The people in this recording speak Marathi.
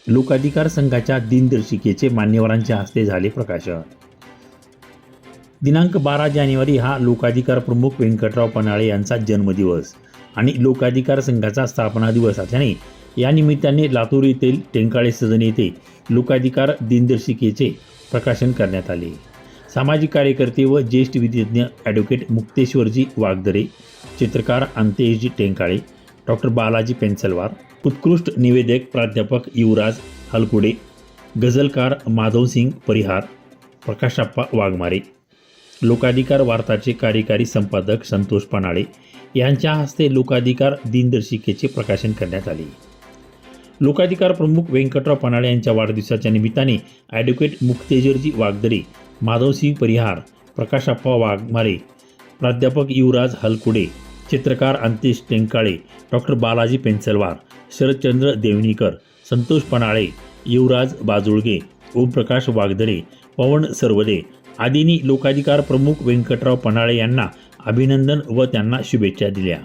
लोकाधिकार संघाच्या दिनदर्शिकेचे मान्यवरांच्या हस्ते झाले प्रकाशन। दिनांक 12 जानेवारी हा लोकाधिकार प्रमुख व्यंकटराव पन्हाळे यांचा जन्मदिवस आणि लोकाधिकार संघाचा स्थापना दिवस असल्याने या निमित्ताने लातूर येथील टेंकाळे सदन येथे लोकाधिकार दिनदर्शिकेचे प्रकाशन करण्यात आले। सामाजिक कार्यकर्ते व ज्येष्ठ विधिज्ञ ॲडव्होकेट मुक्तेश्वरजी वागदरे, चित्रकार अंतेशजी टेंकाळे, डॉक्टर बालाजी पेन्सलवार, उत्कृष्ट निवेदक प्राध्यापक युवराज हलकुडे, गझलकार माधवसिंग परिहार, प्रकाशप्पा वाघमारे, लोकाधिकार वार्ताचे कार्यकारी संपादक संतोष पन्हाळे यांच्या हस्ते लोकाधिकार दिनदर्शिकेचे प्रकाशन करण्यात आले। लोकाधिकार प्रमुख व्यंकटराव पन्हाळे यांच्या वाढदिवसाच्या निमित्ताने ॲडव्होकेट मुक्तेश्वरजी वागदरे, माधवसिंग परिहार, प्रकाशप्पा वाघमारे, प्राध्यापक युवराज हलकुडे, चित्रकार अंतेश टेंकाळे, डॉक्टर बालाजी पेन्सलवार, शरदचंद्र देवणीकर, संतोष पन्हाळे, युवराज बाजुळगे, ओमप्रकाश वागदरे, पवन सरवदे आदींनी लोकाधिकार प्रमुख व्यंकटराव पन्हाळे यांना अभिनंदन व त्यांना शुभेच्छा दिल्या।